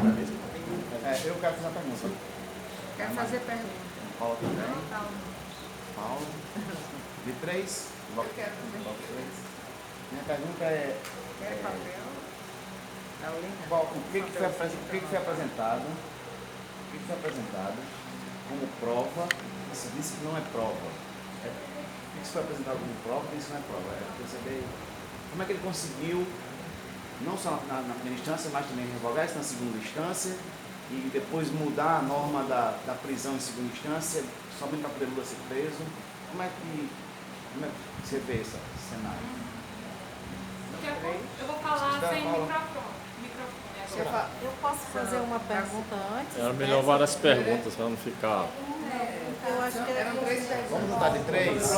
Eu quero fazer uma pergunta. Quero fazer pergunta. Paulo também. Paulo. De 3? Eu quero também. Minha pergunta é... Quer papel? O que foi apresentado? O que foi apresentado como prova? Você disse que não é prova. O que foi apresentado como prova e isso não é prova? É perceber como é que ele conseguiu, não só na primeira instância, mas também revogar isso na segunda instância e depois mudar a norma da prisão em segunda instância, somente para poder Lula ser preso. Como é que você vê esse cenário? Eu vou falar sem microfone. Eu posso fazer uma pergunta antes? Era melhor várias perguntas para não ficar. Eu acho que eram 3 perguntas. Vamos juntar de 3?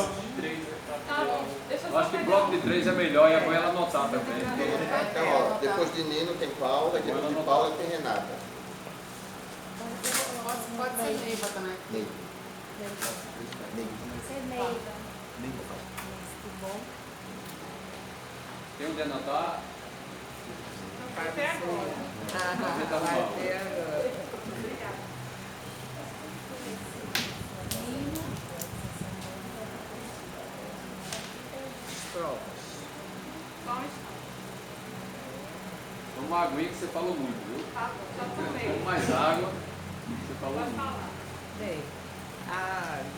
Tá bom, deixa eu Eu acho que bloco de 3 é melhor e é bom ela anotar também. Então, ó, depois de Nino tem Paula, depois de Paula tem Renata. Pode ser Neiva também. Neiva. Que bom. Tem onde anotar? Vai ter agora. Vai ter agora. Provas. Toma uma aguinha que você falou muito, viu? Tá bom, já tomei. Toma mais água, você falou Pode muito. falar. Bem,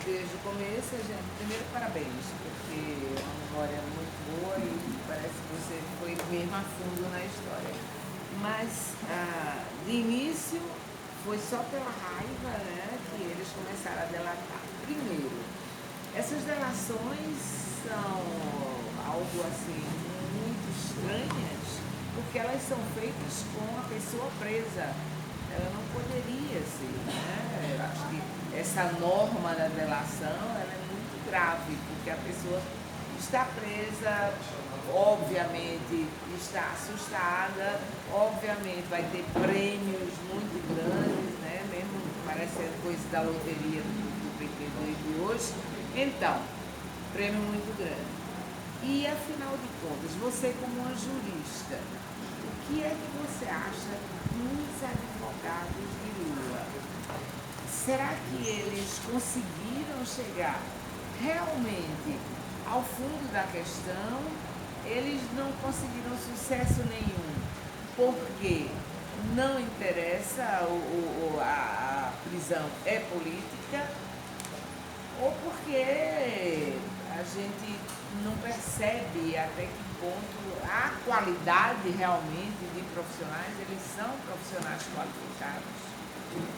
desde o começo, gente, primeiro parabéns, porque é uma memória muito boa e parece que você foi mesmo a fundo na história. Mas, de início, foi só pela raiva, né, que eles começaram a delatar. Primeiro, essas delações são algo assim muito estranhas, porque elas são feitas com a pessoa presa. Ela não poderia ser, né? Eu acho que essa norma da delação ela é muito grave, porque a pessoa está presa, obviamente está assustada, obviamente vai ter prêmios muito grandes, né? Mesmo parece coisa da loteria do PT de hoje. Então, prêmio muito grande. E afinal de contas, você como uma jurista, o que é que você acha dos advogados de Lula? Será que eles conseguiram chegar realmente ao fundo da questão? Eles não conseguiram sucesso nenhum, porque não interessa, a prisão é política, ou porque a gente não percebe até que ponto a qualidade realmente de profissionais, eles são profissionais qualificados.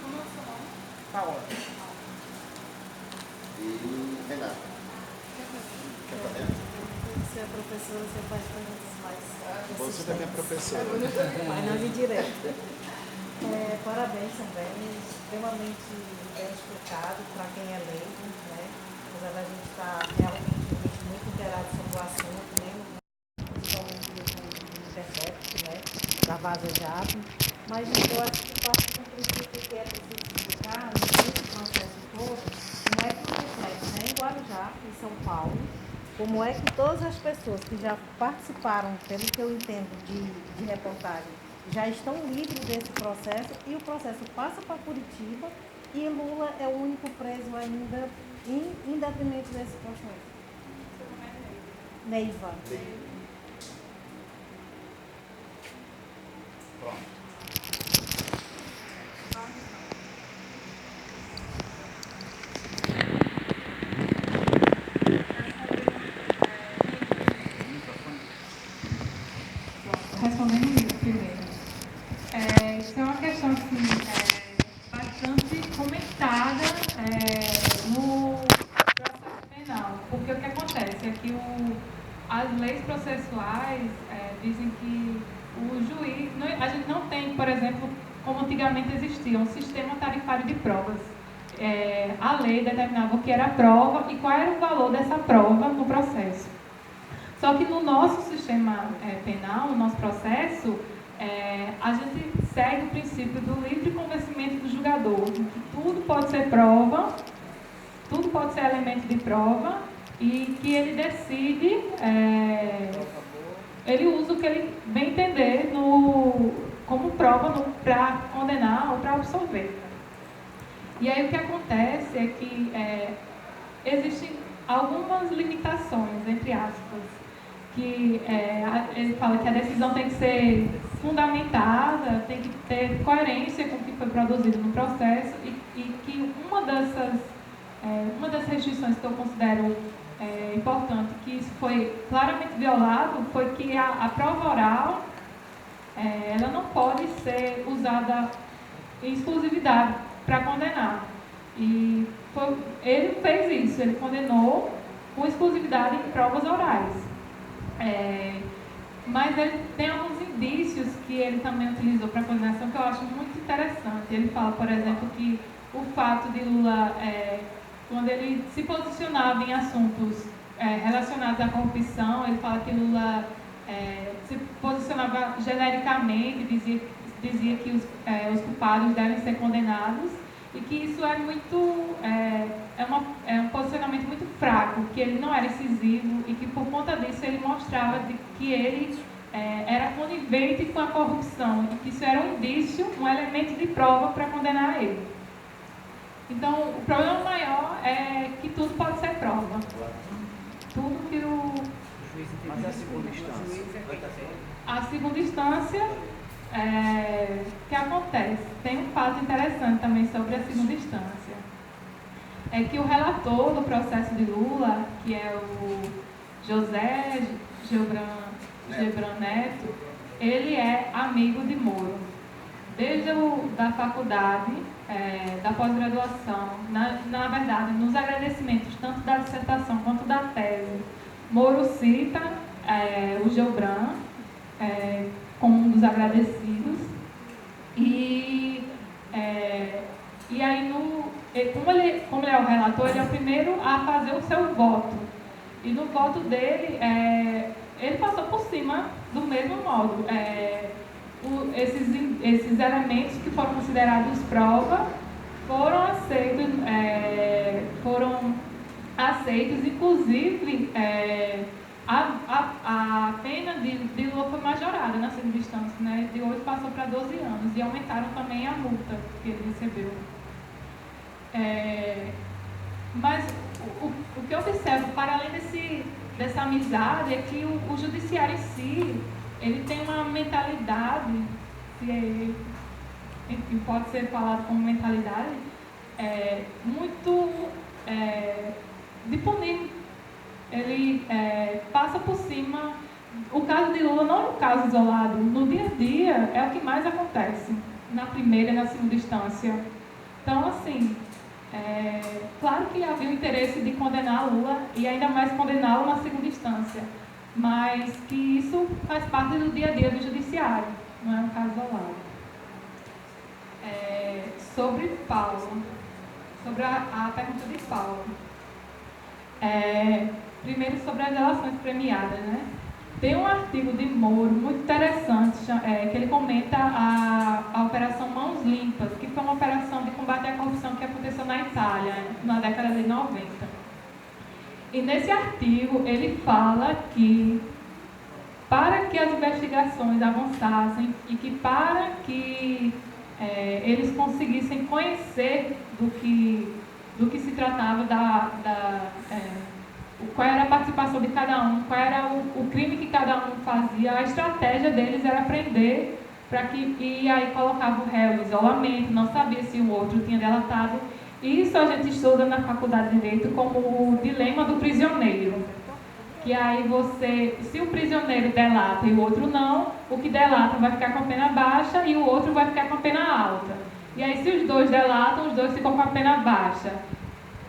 Como é o seu nome? Paola. E Renata. Você é professora, você faz perguntas mais. Você também é professora. Mas não de direito. Parabéns também, extremamente bem explicado para quem é leigo, né? Apesar da gente estar realmente muito inteirado sobre o assunto, né? Principalmente do Intercept, né? Da Vaza Jato. Mas eu acho que parte do princípio que é preciso explicar nesse processo todo, como é que o Intercept, né? Em Guarujá, em São Paulo, como é que todas as pessoas que já participaram, pelo que eu entendo de reportagem, já estão livres desse processo e o processo passa para Curitiba e Lula é o único preso ainda em detrimento desse processo. Neiva. Pronto. Respondendo isso primeiro. Isso é uma questão assim, bastante comentada no processo penal. Porque o que acontece é que as leis processuais dizem que o juiz... a gente não tem, por exemplo, como antigamente existia, um sistema tarifário de provas. A lei determinava o que era a prova e qual era o valor dessa prova no processo. Só que no nosso sistema penal, no nosso processo, a gente segue o princípio do livre convencimento do julgador, que tudo pode ser prova, tudo pode ser elemento de prova, e que ele decide, ele usa o que ele bem entender como prova para condenar ou para absolver. E aí o que acontece é que existem algumas limitações, entre aspas, que ele fala que a decisão tem que ser fundamentada, tem que ter coerência com o que foi produzido no processo e que uma das restrições que eu considero importante, que isso foi claramente violado, foi que a prova oral ela não pode ser usada em exclusividade para condenar. E ele fez isso, ele condenou com exclusividade em provas orais. Mas ele tem alguns indícios que ele também utilizou para a condenação que eu acho muito interessante. Ele fala, por exemplo, que o fato de Lula, quando ele se posicionava em assuntos relacionados à corrupção, ele fala que Lula se posicionava genericamente, dizia que os culpados devem ser condenados, e que isso é um posicionamento muito fraco, que ele não era incisivo e que por conta disso ele mostrava que ele era conivente com a corrupção e que isso era um indício, um elemento de prova para condenar ele. Então, o problema maior é que tudo pode ser prova. Tudo que o juiz entende. Mas a segunda instância? A segunda instância, que acontece? Tem um fato interessante também sobre a segunda instância. É que o relator do processo de Lula, que é o José Gebran Neto, ele é amigo de Moro. Desde da faculdade, da pós-graduação, na verdade, nos agradecimentos, tanto da dissertação quanto da tese, Moro cita o Gebran como um dos agradecidos. E aí, como ele é o relator, ele é o primeiro a fazer o seu voto. E no voto dele, ele passou por cima do mesmo modo. Esses elementos que foram considerados prova foram aceitos, inclusive a pena de Lula foi majorada na segunda instância, né? De 8 passou para 12 anos e aumentaram também a multa que ele recebeu. Mas o que eu observo, para além dessa amizade, é que o judiciário em si, ele tem uma mentalidade, enfim, pode ser falado como mentalidade, muito de punir. Ele passa por cima. O caso de Lula não é um caso isolado. No dia a dia é o que mais acontece, na primeira e na segunda instância. Então, assim, claro que havia o interesse de condenar Lula e ainda mais condená-lo na segunda instância, mas que isso faz parte do dia a dia do judiciário, não é um caso isolado. Sobre Paulo, sobre a pergunta de Paulo. Primeiro sobre as delações premiadas, né? Tem um artigo de Moro muito interessante, que ele comenta a Operação Mãos Limpas, que foi uma operação de combate à corrupção que aconteceu na Itália, na década de 90. E nesse artigo ele fala que para que as investigações avançassem e que para que eles conseguissem conhecer do que se tratava qual era a participação de cada um, qual era o crime que cada um fazia, a estratégia deles era prender e aí colocava o réu em isolamento, não sabia se o outro tinha delatado. Isso a gente estuda na Faculdade de Direito como o dilema do prisioneiro. Que aí se o prisioneiro delata e o outro não, o que delata vai ficar com a pena baixa e o outro vai ficar com a pena alta. E aí se os dois delatam, os dois ficam com a pena baixa.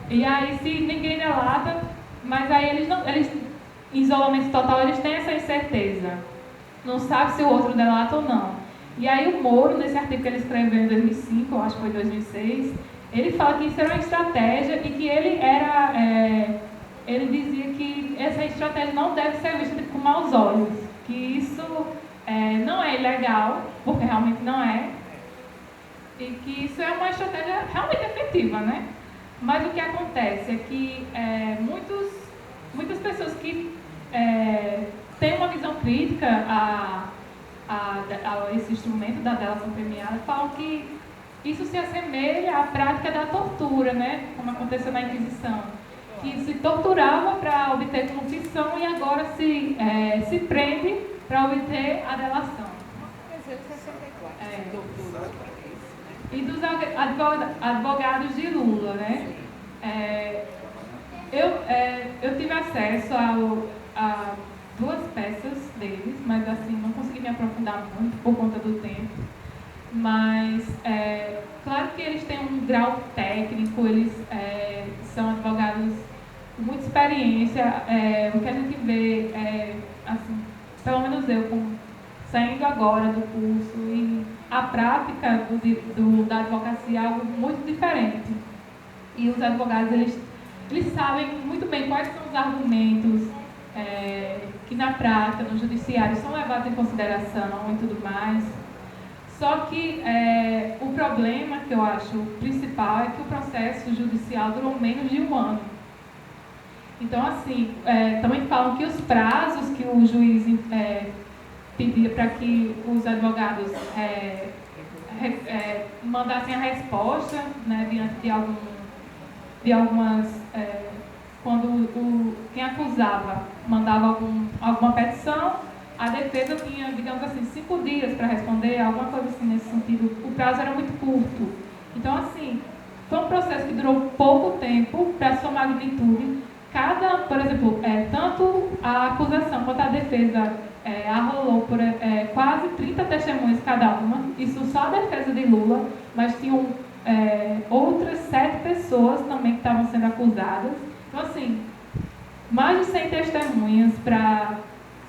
E aí se ninguém delata, mas aí eles em isolamento total, eles têm essa incerteza. Não sabe se o outro delata ou não. E aí o Moro, nesse artigo que ele escreveu em 2005, eu acho que foi 2006, ele fala que isso era uma estratégia e que ele dizia que essa estratégia não deve ser vista com maus olhos, que isso não é ilegal, porque realmente não é, e que isso é uma estratégia realmente efetiva, né? Mas o que acontece é que muitas pessoas que têm uma visão crítica esse instrumento da delação premiada, falam que isso se assemelha à prática da tortura, né? Como aconteceu na Inquisição, que se torturava para obter confissão e agora se prende para obter a delação. 364, tortura, isso, né? E dos advogados de Lula, né? Eu tive acesso a 2 peças deles, mas assim, não consegui me aprofundar muito por conta do tempo. Mas, claro que eles têm um grau técnico, eles são advogados com muita experiência. O que a gente vê, assim, pelo menos eu, saindo agora do curso, e a prática da advocacia é algo muito diferente. E os advogados, eles sabem muito bem quais são os argumentos que na prática, no judiciário, são levados em consideração e tudo mais. Só que o problema que eu acho principal é que o processo judicial durou menos de 1 ano. Então, assim, também falam que os prazos que o juiz pedia para que os advogados mandassem a resposta, né, diante de algumas... quando quem acusava mandava alguma petição, a defesa tinha, digamos assim, 5 dias para responder, alguma coisa assim nesse sentido. O prazo era muito curto. Então, assim, foi um processo que durou pouco tempo para sua magnitude. Por exemplo, tanto a acusação quanto a defesa arrolou por quase 30 testemunhas cada uma. Isso só a defesa de Lula, mas tinham outras 7 pessoas também que estavam sendo acusadas. Então, assim, mais de 100 testemunhas para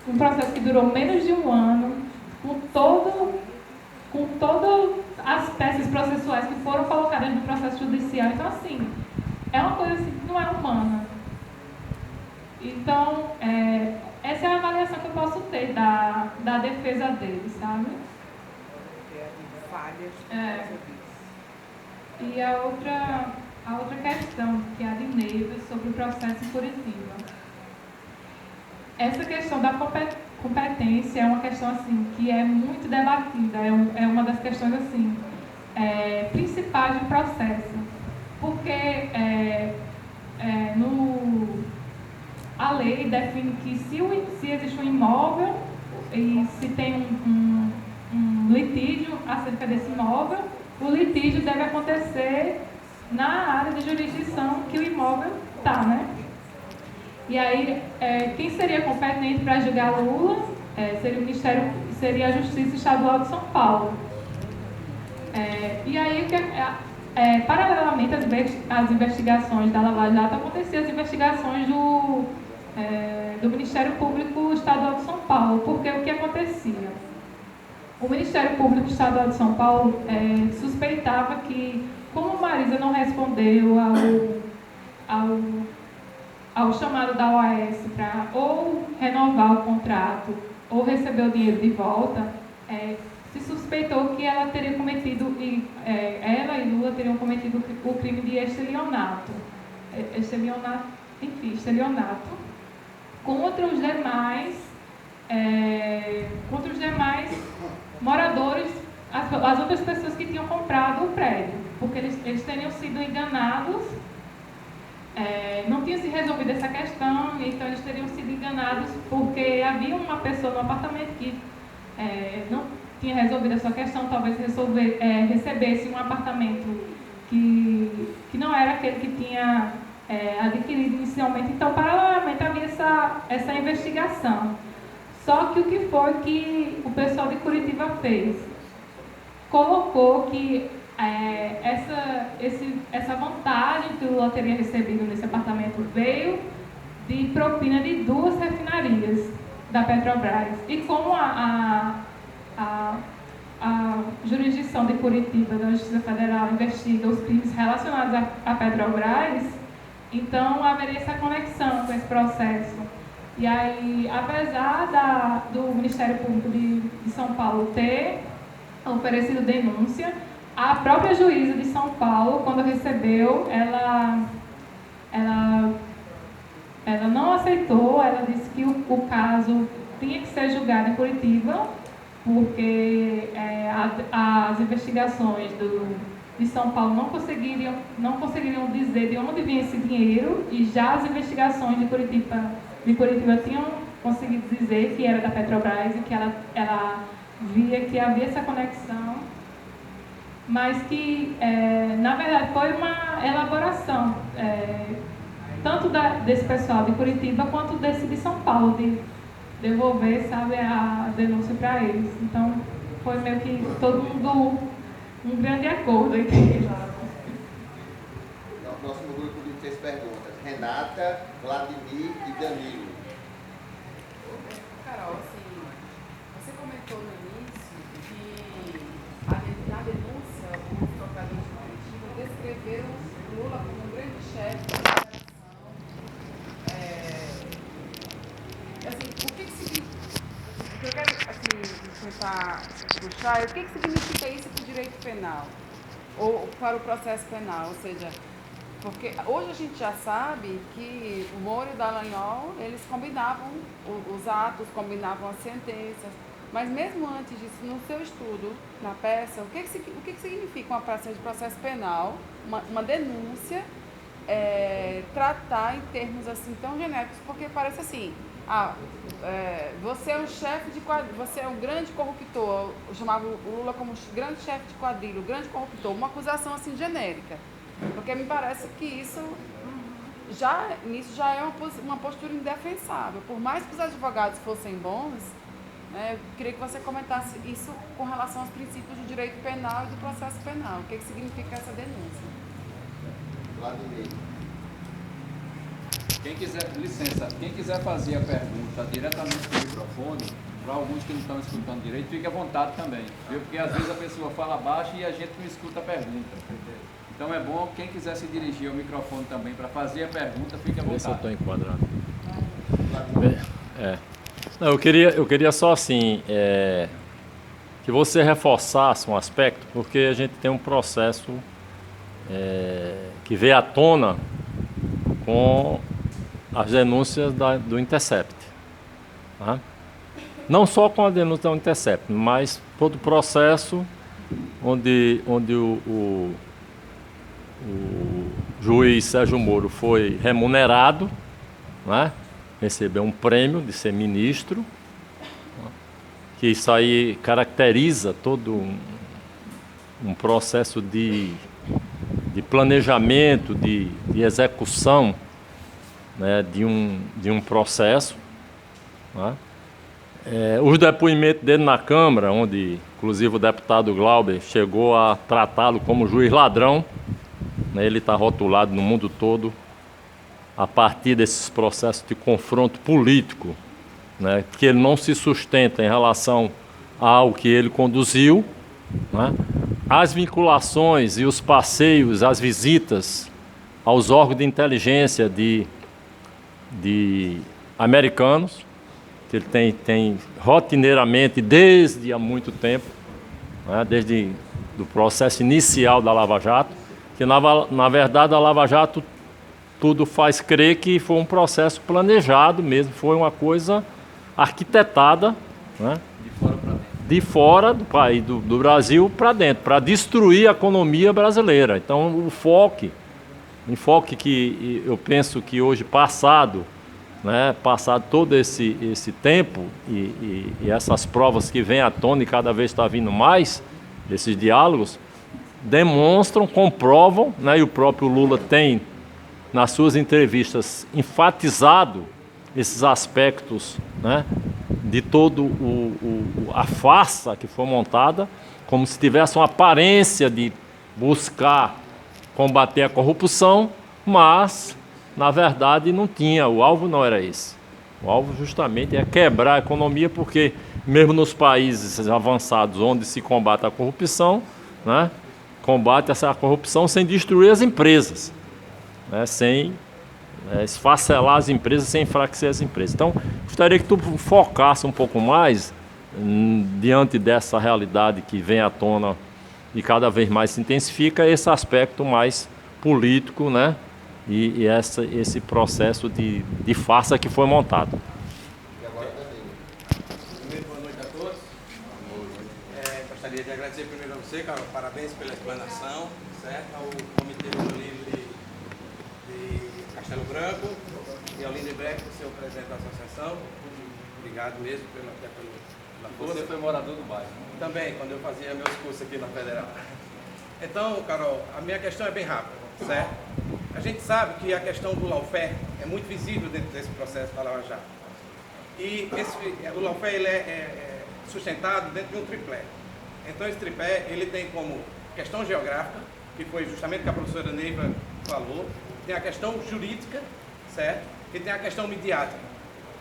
um processo que durou menos de 1 ano, com todas as peças processuais que foram colocadas no processo judicial. Então, assim, é uma coisa assim, que não é humana. Então, essa é a avaliação que eu posso ter da defesa deles, sabe? Falhas. E a outra questão, que é a de Neves, sobre o processo em Curitiba. Essa questão da competência é uma questão assim, que é muito debatida, é uma das questões assim, principais do processo. Porque a lei define que se existe um imóvel e se tem um litígio acerca desse imóvel, o litígio deve acontecer na área de jurisdição que o imóvel está, né? E aí, quem seria competente para julgar Lula seria a Justiça Estadual de São Paulo. E aí, paralelamente às investigações da Lava Jato, aconteciam as investigações do Ministério Público Estadual de São Paulo. Porque o que acontecia? O Ministério Público Estadual de São Paulo suspeitava que, como Marisa não respondeu ao chamado da OAS para ou renovar o contrato ou receber o dinheiro de volta, se suspeitou que ela teria cometido, ela e Lula teriam cometido o crime de estelionato contra os demais moradores, as outras pessoas que tinham comprado o prédio, porque eles teriam sido enganados. Não tinha se resolvido essa questão, então eles teriam sido enganados porque havia uma pessoa no apartamento que não tinha resolvido essa questão, talvez recebesse um apartamento que não era aquele que tinha adquirido inicialmente. Então, paralelamente, havia essa investigação. Só que o que foi que o pessoal de Curitiba fez? Colocou que essa vantagem que o Lula teria recebido nesse apartamento veio de propina de 2 refinarias da Petrobras. E como a jurisdição de Curitiba, da Justiça Federal, investiga os crimes relacionados à Petrobras, então haveria essa conexão com esse processo. E aí, apesar do Ministério Público de São Paulo ter oferecido denúncia, a própria juíza de São Paulo, quando recebeu, ela não aceitou, ela disse que o caso tinha que ser julgado em Curitiba, porque as investigações de São Paulo não conseguiriam dizer de onde vinha esse dinheiro, e já as investigações de Curitiba tinham conseguido dizer que era da Petrobras e que ela via que havia essa conexão, mas que, na verdade, foi uma elaboração, tanto desse pessoal de Curitiba quanto desse de São Paulo, de devolver, sabe, a denúncia para eles. Então, foi meio que todo mundo um grande acordo aqui. Nosso grupo de 3 perguntas. Renata, Vladimir e Danilo. Carol, assim, você comentou no início que na denúncia os trocadores de Curitiba descreveram Lula como um grande chefe da operação. Assim, o que significa? O que eu quero tentar puxar é o que significa isso para o direito penal ou para o processo penal, ou seja, porque hoje a gente já sabe que o Moro e o Dallagnol, eles combinavam os atos, combinavam as sentenças, mas mesmo antes disso, no seu estudo, na peça, o que significa uma peça de processo penal, uma denúncia, tratar em termos assim tão genéricos, porque parece assim, você é um chefe de quadrilha, você é um grande corruptor, eu chamava o Lula como grande chefe de quadrilha, o grande corruptor, uma acusação assim genérica. Porque me parece que isso já é uma postura indefensável. Por mais que os advogados fossem bons, né, eu queria que você comentasse isso com relação aos princípios do direito penal e do processo penal. O que significa essa denúncia? Vladimir. Quem quiser fazer a pergunta diretamente no microfone, para alguns que não estão escutando direito, fique à vontade também, viu? Porque às vezes a pessoa fala baixo e a gente não escuta a pergunta. Então é bom, quem quiser se dirigir ao microfone também para fazer a pergunta, fique à vontade. Vê se eu estou enquadrado. Não, eu queria só assim, que você reforçasse um aspecto, porque a gente tem um processo que veio à tona com as denúncias do Intercept. Tá? Não só com a denúncia do Intercept, mas todo o processo onde o juiz Sérgio Moro foi remunerado, né? Recebeu um prêmio de ser ministro, né? Que isso aí caracteriza todo um processo de planejamento, de execução, né? de um processo. Né? Os depoimentos dele na Câmara, onde inclusive o deputado Glauber chegou a tratá-lo como juiz ladrão, né? Ele está rotulado no mundo todo a partir desses processos de confronto político, né? Que ele não se sustenta em relação ao que ele conduziu, né? As vinculações e os passeios, as visitas aos órgãos de inteligência de americanos, que ele tem rotineiramente desde há muito tempo, né? Desde o processo inicial da Lava Jato, que na verdade a Lava Jato tudo faz crer que foi um processo planejado mesmo, foi uma coisa arquitetada, né? De fora do país, do Brasil para dentro, para destruir a economia brasileira. Então o enfoque que eu penso que hoje passado todo esse tempo e essas provas que vêm à tona e cada vez está vindo mais, esses diálogos, demonstram, comprovam, né, e o próprio Lula tem, nas suas entrevistas, enfatizado esses aspectos, né, de todo a farsa que foi montada, como se tivesse uma aparência de buscar combater a corrupção, mas, na verdade, não tinha, o alvo não era esse. O alvo justamente é quebrar a economia, porque mesmo nos países avançados onde se combate a corrupção, né, combate essa corrupção sem destruir as empresas, né, sem esfacelar as empresas, sem enfraquecer as empresas. Então, gostaria que tu focasse um pouco mais diante dessa realidade que vem à tona e cada vez mais se intensifica, esse aspecto mais político, né, e esse processo de farsa que foi montado. Boa noite a todos. Gostaria de agradecer primeiro a você, Carol, parabéns pela explanação, certo? Ao Comitê do Livre de Castelo Branco e ao Lindenberg, por ser o presidente da associação. Obrigado mesmo pela força. Você foi morador do bairro? Também, quando eu fazia meus cursos aqui na Federal. Então, Carol, a minha questão é bem rápida, certo? A gente sabe que a questão do lawfare é muito visível dentro desse processo da Lava Jato. E o lawfare ele é sustentado dentro de um tripé. Então, esse tripé ele tem como questão geográfica, que foi justamente o que a professora Neiva falou, tem a questão jurídica, certo? E tem a questão midiática.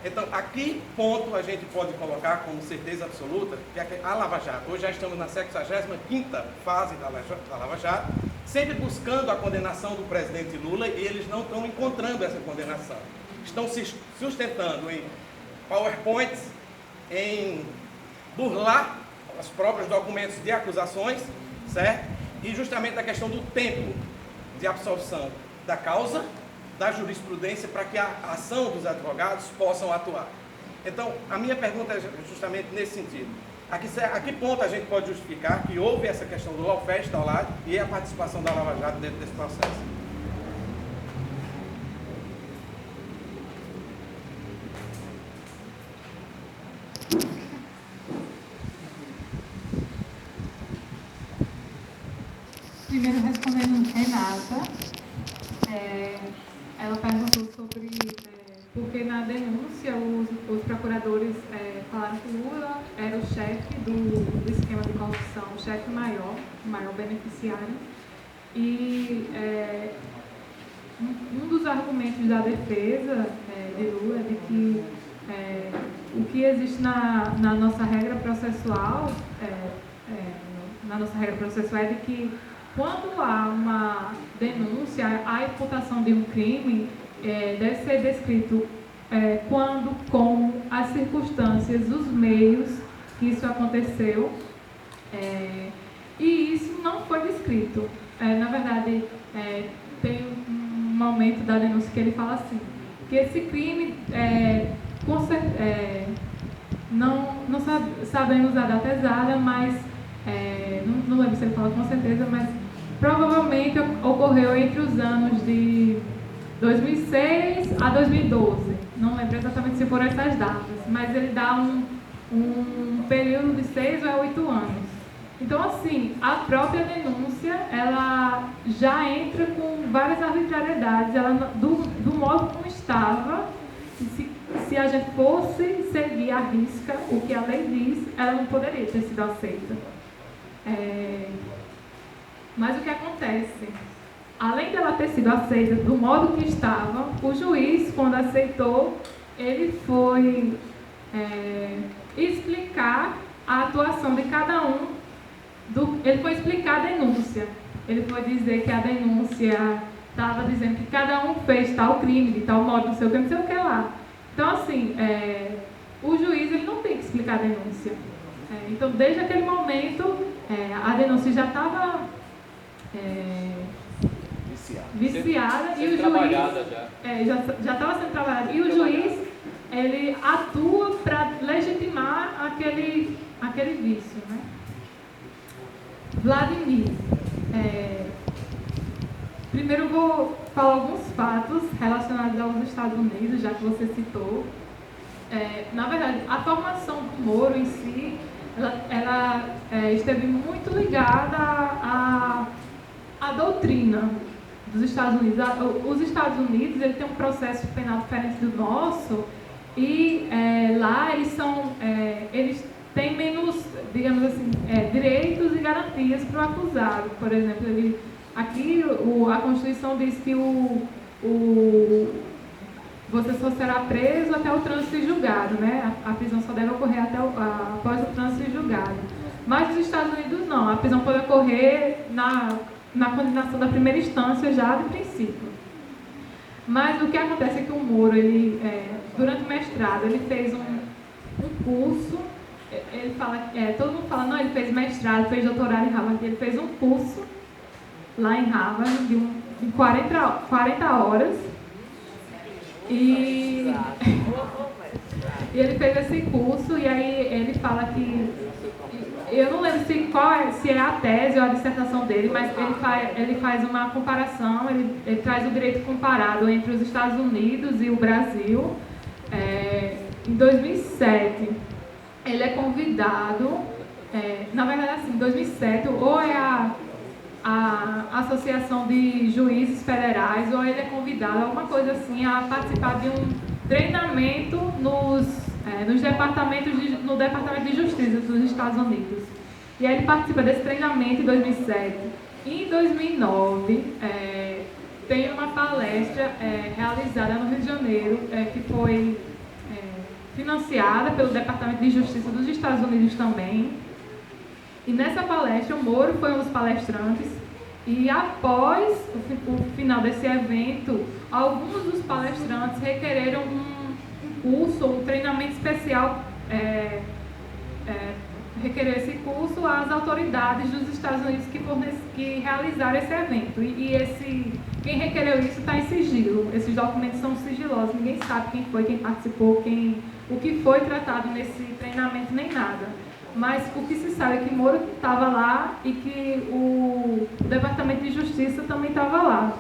Então, a que ponto a gente pode colocar como certeza absoluta que a Lava Jato, hoje já estamos na 65ª fase da Lava Jato, sempre buscando a condenação do presidente Lula e eles não estão encontrando essa condenação. Estão se sustentando em PowerPoints, em burlar os próprios documentos de acusações, certo? E justamente a questão do tempo de absolvição da causa, da jurisprudência, para que a ação dos advogados possam atuar. Então, a minha pergunta é justamente nesse sentido. A que ponto a gente pode justificar que houve essa questão do lawfare instaurado e a participação da Lava Jato dentro desse processo? Primeiro, respondendo Renata, ela perguntou sobre por que na denúncia os procuradores falaram que Lula era o chefe do esquema de corrupção, o chefe maior, o maior beneficiário. E um dos argumentos da defesa de Lula é de que o que existe na nossa regra processual, é de que quando há uma denúncia, a imputação de um crime deve ser descrito quando, como, as circunstâncias, os meios que isso aconteceu, e isso não foi descrito. Na verdade, tem um momento da denúncia que ele fala assim, que esse crime, não sabemos a data exata, mas não lembro se ele fala com certeza, mas provavelmente ocorreu entre os anos de 2006 a 2012. Não lembro exatamente se foram essas datas, mas ele dá um período de 6 a 8 anos. Então, assim, a própria denúncia, ela já entra com várias arbitrariedades, do modo como estava, se a gente fosse seguir à risca o que a lei diz, ela não poderia ter sido aceita. Mas o que acontece? Além dela ter sido aceita do modo que estava, o juiz, quando aceitou, ele foi explicar a atuação de cada um, ele foi explicar a denúncia. Ele foi dizer que a denúncia estava dizendo que cada um fez tal crime, de tal modo, não sei o que lá. Então, assim, o juiz ele não tem que explicar a denúncia. Então, desde aquele momento, a denúncia já estava viciada e o juiz já estava sendo trabalhada. E o juiz ele atua para legitimar aquele vício, né? Vladimir. Primeiro eu vou falar alguns fatos relacionados aos Estados Unidos, já que você citou. Na verdade, a formação do Moro em si, ela esteve muito ligada à doutrina dos Estados Unidos. Os Estados Unidos ele tem um processo penal diferente do nosso e lá eles têm menos, digamos assim, direitos e garantias para o acusado. Por exemplo, aqui a Constituição diz que você só será preso até o trânsito e julgado, né? A prisão só deve ocorrer após o trânsito e julgado. Mas nos Estados Unidos não, a prisão pode ocorrer na condenação da primeira instância já de princípio. Mas o que acontece é que o Moro, durante o mestrado, ele fez um curso, ele fala, todo mundo fala, não, ele fez mestrado, fez doutorado em Harvard, ele fez um curso lá em Harvard de 40 horas. E ele fez esse curso e aí ele fala que eu não lembro se é a tese ou a dissertação dele, mas ele faz uma comparação, ele traz o direito comparado entre os Estados Unidos e o Brasil. Em 2007, ele é convidado, na verdade, assim, em 2007, ou é a Associação de Juízes Federais, ou ele é convidado, alguma coisa assim, a participar de um treinamento no Departamento de Justiça dos Estados Unidos. E aí ele participa desse treinamento em 2007. E em 2009, tem uma palestra realizada no Rio de Janeiro, que foi financiada pelo Departamento de Justiça dos Estados Unidos também. E nessa palestra, o Moro foi um dos palestrantes. E após o final desse evento, alguns dos palestrantes requereram um curso, um treinamento especial, requereram esse curso às autoridades dos Estados Unidos que realizaram esse evento. Quem requereu isso está em sigilo. Esses documentos são sigilosos, ninguém sabe quem foi, quem participou, o que foi tratado nesse treinamento, nem nada. Mas o que se sabe é que Moro estava lá e que o Departamento de Justiça também estava lá.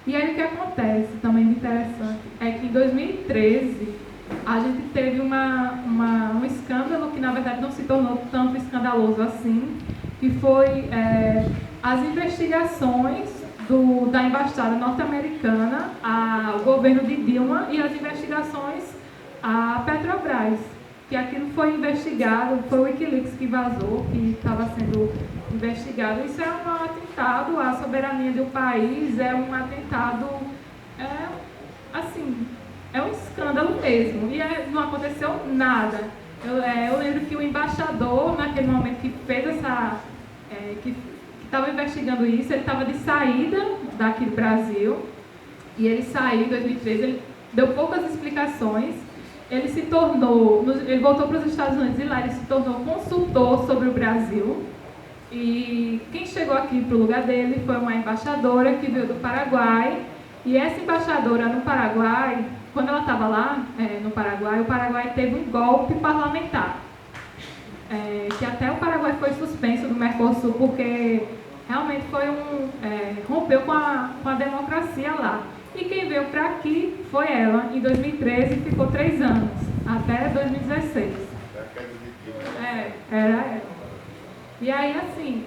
E aí o que acontece, também interessante, é que em 2013 a gente teve um escândalo que na verdade não se tornou tanto escandaloso assim, que foi as investigações da Embaixada norte-americana ao governo de Dilma e as investigações à Petrobras. Que aquilo foi investigado, foi o Wikileaks que vazou, que estava sendo investigado. Isso é um atentado à soberania de um país, é um atentado, é um escândalo mesmo. E não aconteceu nada. Eu lembro que o embaixador, naquele momento que fez que estava investigando isso, ele estava de saída daqui do Brasil, e ele saiu em 2013, ele deu poucas explicações. Ele voltou para os Estados Unidos e lá ele se tornou consultor sobre o Brasil. E quem chegou aqui para o lugar dele foi uma embaixadora que veio do Paraguai. E essa embaixadora no Paraguai, quando ela estava lá no Paraguai, o Paraguai teve um golpe parlamentar. Que até o Paraguai foi suspenso do Mercosul, porque realmente foi rompeu com a democracia lá. E quem veio para aqui foi ela, em 2013, e ficou 3 anos, até 2016. Era ela. E aí, assim,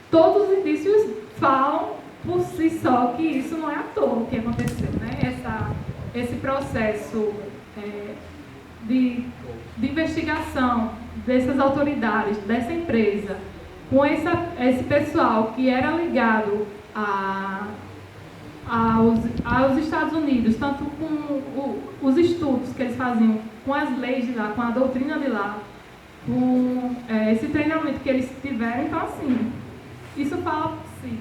todos os indícios falam por si só que isso não é à toa o que aconteceu, né? Esse processo de investigação dessas autoridades, dessa empresa, com esse pessoal que era ligado aos Estados Unidos, tanto com os estudos que eles faziam, com as leis de lá, com a doutrina de lá, com esse treinamento que eles tiveram. Então, assim, isso fala por si.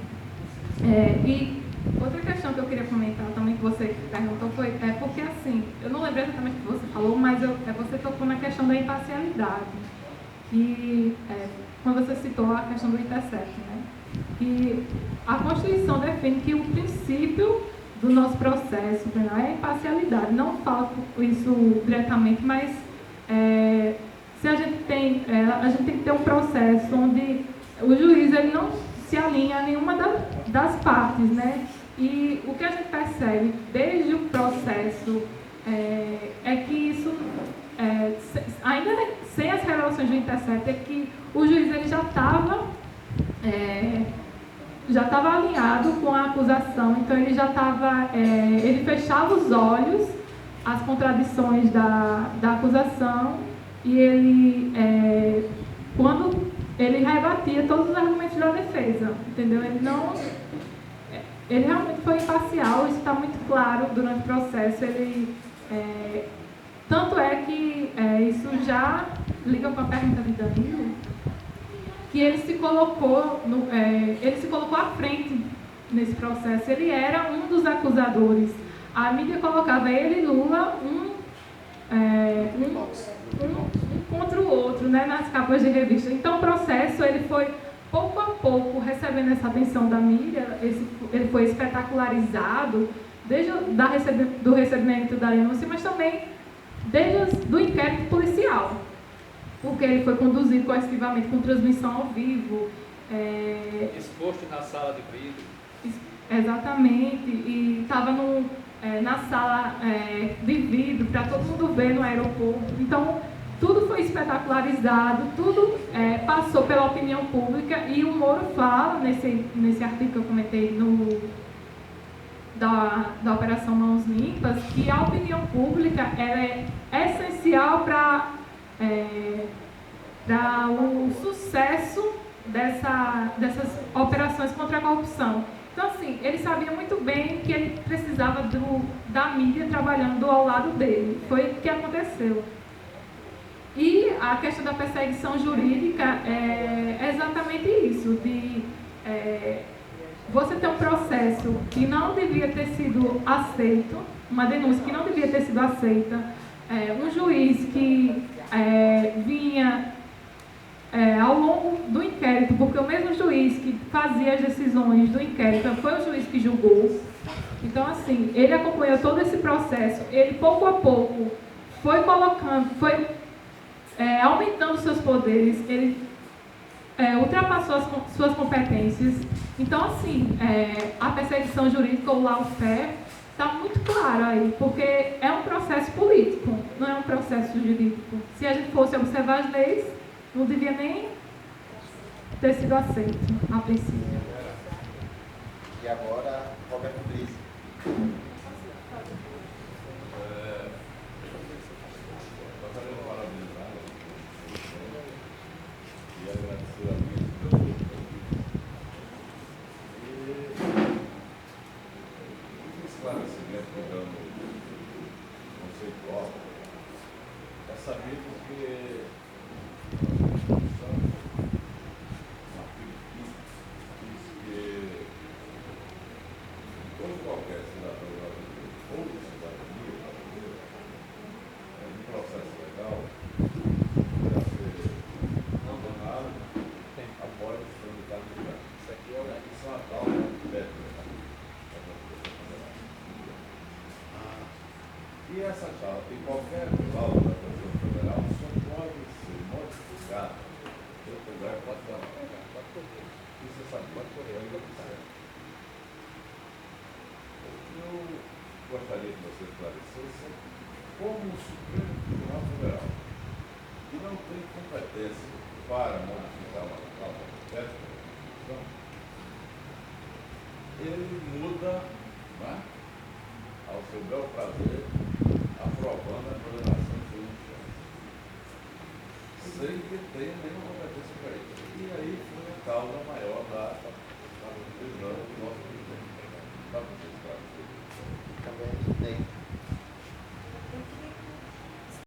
E outra questão que eu queria comentar também, que você perguntou, foi porque, assim, eu não lembro exatamente o que você falou, mas você tocou na questão da imparcialidade. E quando você citou a questão do intercept, né? E a Constituição define que o princípio do nosso processo penal é a imparcialidade. Não falo isso diretamente, mas se a gente tem que ter um processo onde o juiz ele não se alinha a nenhuma das partes, né? E o que a gente percebe desde o processo é que isso, ainda sem as revelações do intercept, é que o juiz ele já estava alinhado com a acusação, então ele já estava, ele fechava os olhos às contradições da acusação e ele, quando ele rebatia todos os argumentos da defesa, entendeu? Ele realmente foi imparcial, isso está muito claro durante o processo. Tanto é que isso já liga com a pergunta de Danilo, que ele se colocou à frente nesse processo. Ele era um dos acusadores. A mídia colocava ele e Lula um contra o outro, né, nas capas de revista. Então o processo ele foi pouco a pouco recebendo essa atenção da mídia. Ele foi espetacularizado desde do recebimento da denúncia, mas também desde o inquérito policial, porque ele foi conduzido coercitivamente com transmissão ao vivo. Exposto na sala de vidro. Exatamente, e estava na sala de vidro para todo mundo ver no aeroporto. Então, tudo foi espetacularizado, tudo passou pela opinião pública, e o Moro fala, nesse artigo que eu comentei da Operação Mãos Limpas, que a opinião pública ela é essencial para o sucesso dessas operações contra a corrupção. Então, assim, ele sabia muito bem que ele precisava da mídia trabalhando ao lado dele. Foi o que aconteceu. E a questão da perseguição jurídica é exatamente isso, de você ter um processo que não devia ter sido aceito, uma denúncia que não devia ter sido aceita, um juiz que vinha ao longo do inquérito, porque o mesmo juiz que fazia as decisões do inquérito foi o juiz que julgou. Então, assim, ele acompanhou todo esse processo, ele pouco a pouco foi colocando, foi aumentando seus poderes, ele ultrapassou suas competências. Então, assim, a perseguição jurídica, o lawfare, está muito claro aí, porque é um processo político, não é um processo jurídico. Se a gente fosse observar as leis, não devia nem ter sido aceito a princípio. E agora, Roberto Brice. Gostaria de parabenizar e agradecer a mim pelo esclarecimento que damos conceitual. É sabido que todo qualquer cidadão brasileiro ou de cidadania brasileira, no processo legal, deve ser condenado após tramitar no lugar. Isso é uma cláusula técnica. E essa cláusula, e qualquer cláusula da Constituição Federal, só pode ser modificada pelo Congresso Nacional. Isso é sabido. Eu gostaria que você esclarecesse como o Supremo Tribunal Federal, que não tem competência para modificar uma cláusula técnica, ele muda, né, ao seu bel prazer, aprovando a condenação de um chefe, sem que tenha nenhuma competência para isso. E aí foi a causa maior da prisão do nosso presidente. Tá, você esclarecer. Também